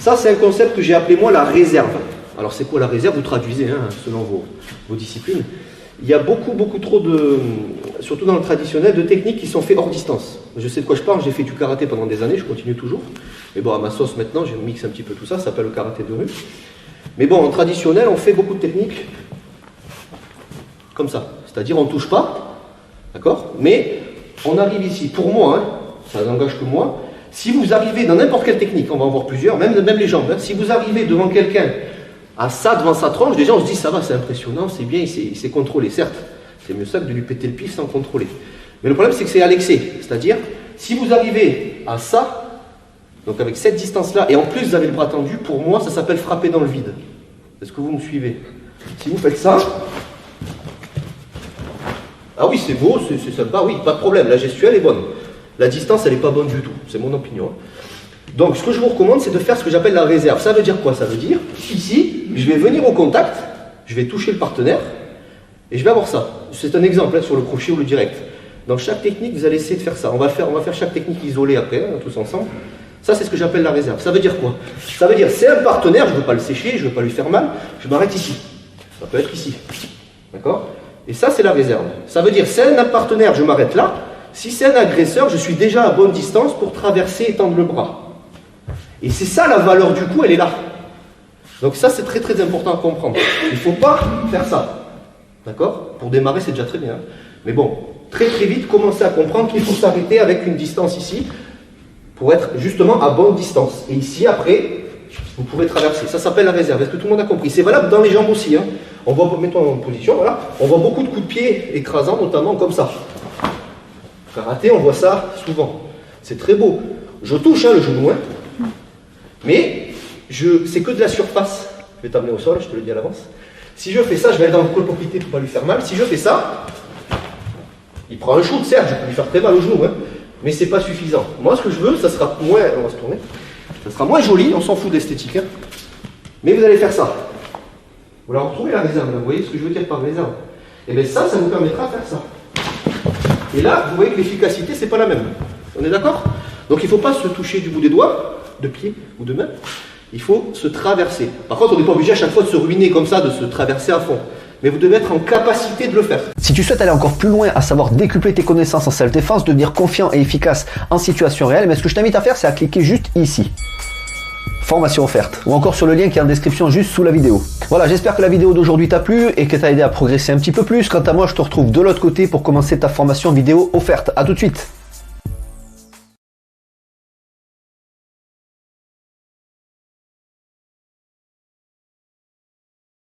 Ça, c'est un concept que j'ai appelé moi la réserve. Alors, c'est quoi la réserve? Vous traduisez hein, selon vos disciplines. Il y a beaucoup trop de, surtout dans le traditionnel, de techniques qui sont faites hors distance. Je sais de quoi je parle, j'ai fait du karaté pendant des années, je continue toujours. Mais bon, à ma sauce maintenant, je mixe un petit peu tout ça, ça s'appelle le karaté de rue. Mais bon, en traditionnel, on fait beaucoup de techniques comme ça. C'est-à-dire, on ne touche pas, d'accord? Mais on arrive ici. Pour moi, hein, ça n'engage que moi, si vous arrivez dans n'importe quelle technique, on va en voir plusieurs, même les jambes, hein, si vous arrivez devant quelqu'un à ça, devant sa tronche, déjà on se dit ça va, c'est impressionnant, c'est bien, il s'est contrôlé, certes. C'est mieux ça que de lui péter le pif sans contrôler. Mais le problème, c'est que c'est à l'excès. C'est-à-dire, si vous arrivez à ça, donc avec cette distance-là, et en plus vous avez le bras tendu, pour moi, ça s'appelle frapper dans le vide. Est-ce que vous me suivez? Si vous faites ça, ah oui, c'est beau, c'est sympa, oui, pas de problème, la gestuelle est bonne. La distance, elle n'est pas bonne du tout, c'est mon opinion. Donc, ce que je vous recommande, c'est de faire ce que j'appelle la réserve. Ça veut dire quoi? Ça veut dire, ici, je vais venir au contact, je vais toucher le partenaire, et je vais avoir ça. C'est un exemple hein, sur le crochet ou le direct. Dans chaque technique, vous allez essayer de faire ça. On va faire chaque technique isolée après, hein, tous ensemble. Ça, c'est ce que j'appelle la réserve. Ça veut dire quoi? Ça veut dire, c'est un partenaire, je ne veux pas le sécher, je ne veux pas lui faire mal, je m'arrête ici. Ça peut être ici. D'accord? Et ça, c'est la réserve. Ça veut dire, c'est un partenaire, je m'arrête là. Si c'est un agresseur, je suis déjà à bonne distance pour traverser et tendre le bras. Et c'est ça la valeur du coup, elle est là. Donc ça, c'est très important à comprendre. Il ne faut pas faire ça. D'accord? Pour démarrer, c'est déjà très bien. Mais bon, très vite, commencez à comprendre qu'il faut s'arrêter avec une distance ici pour être justement à bonne distance. Et ici, après, vous pouvez traverser. Ça s'appelle la réserve. Est-ce que tout le monde a compris? C'est valable dans les jambes aussi. Hein. On voit, mettons en position, voilà. On voit beaucoup de coups de pied écrasants, notamment comme ça. Karaté, on voit ça souvent. C'est très beau. Je touche hein, le genou, hein, mais c'est que de la surface. Je vais t'amener au sol, je te le dis à l'avance. Si je fais ça, je vais aller dans le colpoquité pour ne pas lui faire mal. Si je fais ça, il prend un shoot, certes, je peux lui faire très mal au genou, hein, mais c'est pas suffisant. Moi, ce que je veux, ça sera moins, on va se tourner, ça sera moins joli, on s'en fout d'esthétique, hein, mais vous allez faire ça. Vous la retrouvez la réserve, vous voyez ce que je veux dire par réserve? Et bien ça vous permettra de faire ça. Et là, vous voyez que l'efficacité, c'est pas la même. On est d'accord? Donc il ne faut pas se toucher du bout des doigts, de pied ou de main. Il faut se traverser. Par contre, on n'est pas obligé à chaque fois de se ruiner comme ça, de se traverser à fond. Mais vous devez être en capacité de le faire. Si tu souhaites aller encore plus loin, à savoir décupler tes connaissances en self-défense, devenir confiant et efficace en situation réelle, mais ce que je t'invite à faire, c'est à cliquer juste ici. Formation offerte, ou encore sur le lien qui est en description juste sous la vidéo. Voilà, j'espère que la vidéo d'aujourd'hui t'a plu et que t'a aidé à progresser un petit peu plus. Quant à moi, je te retrouve de l'autre côté pour commencer ta formation vidéo offerte. À tout de suite.